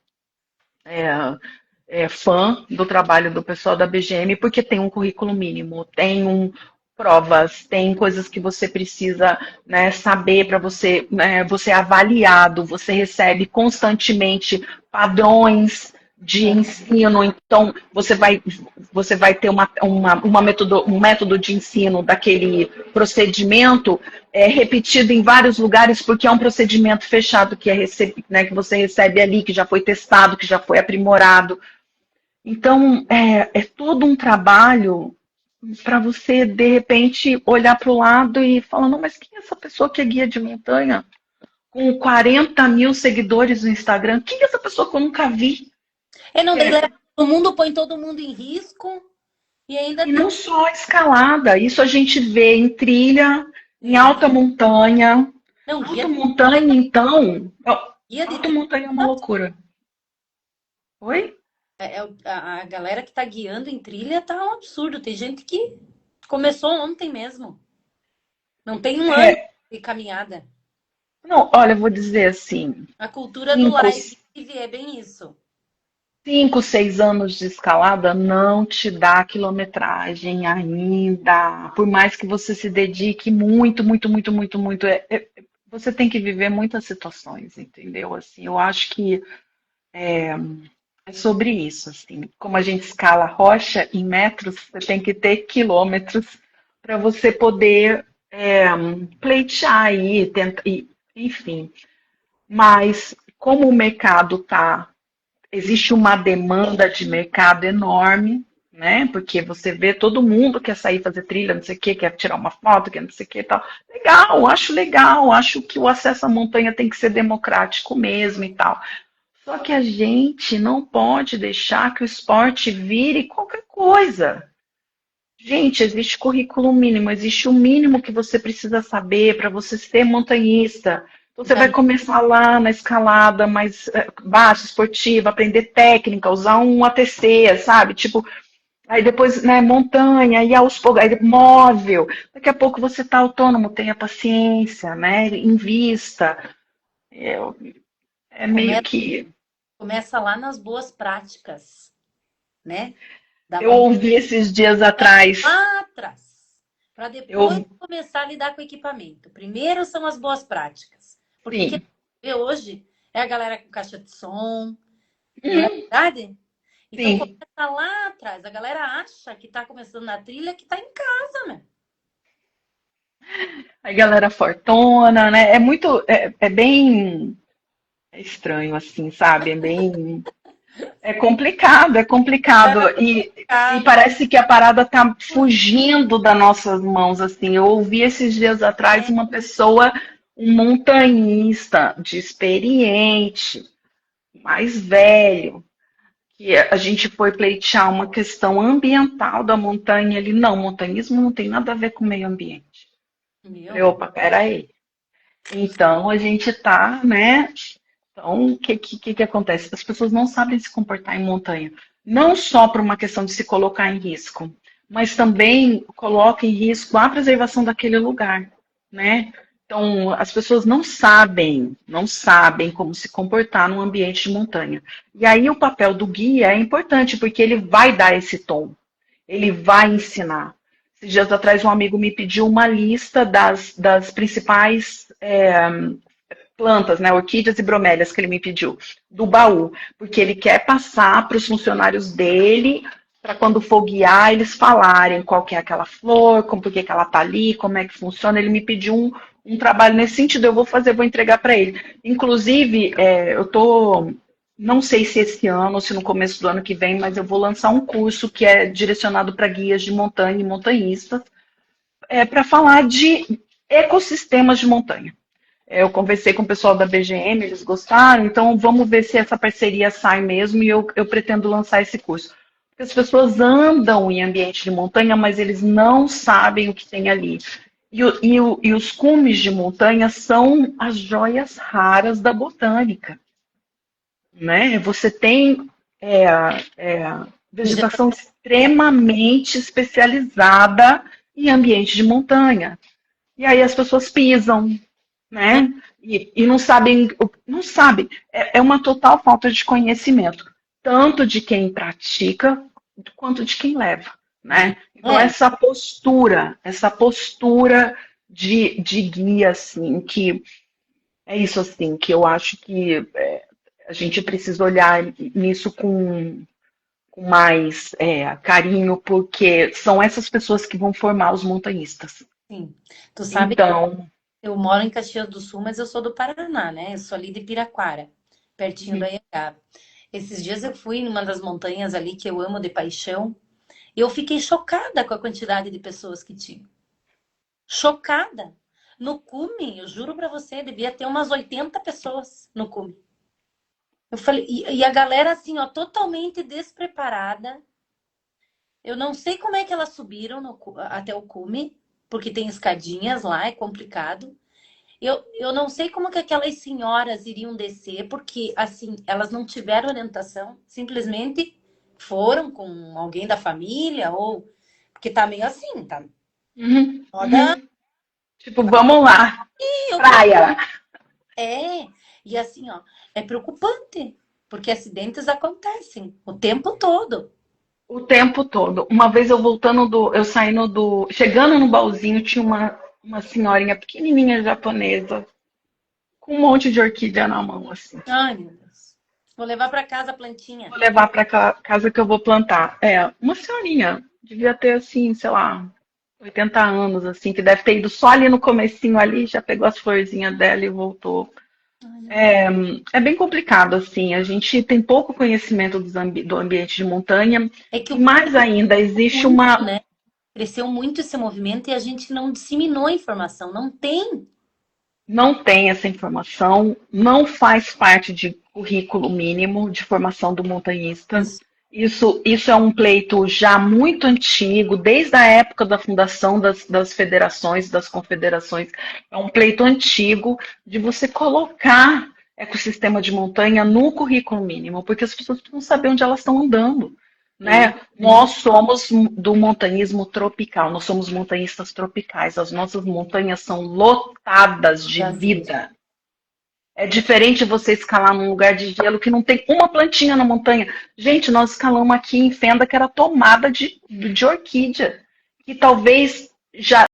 fã do trabalho do pessoal da BGM, porque tem um currículo mínimo, tem provas, tem coisas que você precisa, né, saber para você, né, você é avaliado, você recebe constantemente padrões de ensino, então você vai ter um método de ensino daquele procedimento repetido em vários lugares, porque é um procedimento fechado né, que você recebe ali, que já foi testado, que já foi aprimorado. Então, é todo um trabalho para você, de repente, olhar para o lado e falar, não, mas quem é essa pessoa que é guia de montanha? Com 40 mil seguidores no Instagram? Quem é essa pessoa que eu nunca vi? E não, daí todo mundo põe todo mundo em risco e ainda E tem. não só a escalada, isso a gente vê em trilha, em alta montanha. Não, Alta montanha, então, guia de alta montanha é uma loucura. Oi? a galera que tá guiando em trilha tá um absurdo. Tem gente que começou ontem mesmo. Não tem um ano de caminhada. Não, olha, eu vou dizer assim, A cultura do cinco, live é bem isso. 6 anos de escalada não te dá quilometragem ainda. Por mais que você se dedique muito, muito, muito, muito, muito, você tem que viver muitas situações, entendeu? Assim, eu acho que é sobre isso, assim. Como a gente escala rocha em metros, você tem que ter quilômetros para você poder pleitear aí, enfim. Mas como o mercado está existe uma demanda de mercado enorme, né? Porque você vê todo mundo quer sair fazer trilha, não sei o quê, quer tirar uma foto, quer não sei o quê e tal. Legal, acho que o acesso à montanha tem que ser democrático mesmo e tal. Só que a gente não pode deixar que o esporte vire qualquer coisa. Gente, existe currículo mínimo, existe o mínimo que você precisa saber para você ser montanhista. Então, você vai começar lá na escalada mais baixa, esportiva, aprender técnica, usar um ATC, sabe? Tipo, aí depois, né, montanha, e aos poucos, aí móvel. Daqui a pouco você está autônomo, tenha paciência, né? Invista. É, é meio Começa, que. começa lá nas boas práticas, né? Da Eu montanha ouvi esses dias atrás. lá atrás. Para depois Eu, começar a lidar com o equipamento. Primeiro são as boas práticas. Porque quem sim. vê hoje é a galera com caixa de som, não é Uhum, verdade? Então sim. começa lá atrás. A galera acha que está começando na trilha, que está em casa, né? A galera fortona, né? É bem estranho, assim, sabe? É complicado. E parece que a parada tá fugindo das nossas mãos, assim. Eu ouvi esses dias atrás uma pessoa, um montanhista de experiente, mais velho, que a gente foi pleitear uma questão ambiental da montanha. Ele, não, montanhismo não tem nada a ver com o meio ambiente. Eu falei, Meu, opa, peraí. Então a gente tá, né? Então, o que acontece? As pessoas não sabem se comportar em montanha. Não só por uma questão de se colocar em risco, mas também coloca em risco a preservação daquele lugar, né? Então, as pessoas não sabem como se comportar num ambiente de montanha. E aí o papel do guia é importante, porque ele vai dar esse tom, ele vai ensinar. Esses dias atrás, um amigo me pediu uma lista das principais plantas, né, orquídeas e bromélias que ele me pediu, do baú, porque ele quer passar para os funcionários dele, para quando for guiar, eles falarem qual que é aquela flor, como, por que ela está ali, como é que funciona. Ele me pediu um trabalho nesse sentido, eu vou fazer, vou entregar para ele. Inclusive, eu tô, não sei se esse ano ou se no começo do ano que vem, mas eu vou lançar um curso que é direcionado para guias de montanha e montanhistas, para falar de ecossistemas de montanha. Eu conversei com o pessoal da BGM, eles gostaram, então vamos ver se essa parceria sai mesmo e eu pretendo lançar esse curso. Porque as pessoas andam em ambiente de montanha, mas eles não sabem o que tem ali. E os cumes de montanha são as joias raras da botânica, né? Você tem é, é vegetação extremamente especializada em ambiente de montanha. E aí as pessoas pisam, né? E não sabem, não sabem. É uma total falta de conhecimento, tanto de quem pratica quanto de quem leva, né? Então É, essa postura de guia, assim, que é isso assim, que eu acho que a gente precisa olhar nisso com mais carinho, porque são essas pessoas que vão formar os montanhistas. sim. Tu sabe, Então, eu moro em Caxias do Sul, mas eu sou do Paraná, né? Eu sou ali de Piraquara, pertinho da Anhangabaú. Esses dias eu fui numa das montanhas ali que eu amo de paixão e eu fiquei chocada com a quantidade de pessoas que tinha. Chocada. No cume, eu juro pra você, devia ter umas 80 pessoas no cume. Eu falei, e a galera assim, ó, totalmente despreparada. Eu não sei como é que elas subiram até o cume, porque tem escadinhas lá, é complicado. Eu não sei como que aquelas senhoras iriam descer, porque assim, elas não tiveram orientação, simplesmente foram com alguém da família, ou porque tá meio assim, tá? uhum, Roda. uhum. Tipo, vamos lá, E eu tô. praia. É, e assim, ó, é preocupante, porque acidentes acontecem o tempo todo. O tempo todo. Uma vez eu saindo chegando no Baúzinho, tinha uma senhorinha pequenininha japonesa, com um monte de orquídea na mão, assim. Ai, meu Deus. Vou levar para casa a plantinha. Vou levar para casa que eu vou plantar. Uma senhorinha, devia ter, assim, sei lá, 80 anos, assim, que deve ter ido só ali no comecinho ali, já pegou as florzinhas dela e voltou. Ai, meu Deus. É bem complicado, assim, a gente tem pouco conhecimento do ambiente de montanha, É que e o mais ainda, existe muito, uma. né? Cresceu muito esse movimento e a gente não disseminou a informação. Não tem. Não tem essa informação, não faz parte de currículo mínimo de formação do montanhista. Isso. Isso é um pleito já muito antigo, desde a época da fundação das federações, das confederações. É um pleito antigo de você colocar ecossistema de montanha no currículo mínimo, porque as pessoas precisam saber onde elas estão andando. Né? Nós somos do montanhismo tropical, nós somos montanhistas tropicais, as nossas montanhas são lotadas de Brasil. vida. É diferente você escalar num lugar de gelo que não tem uma plantinha na montanha. Gente, nós escalamos aqui em Fenda que era tomada de orquídea, que talvez já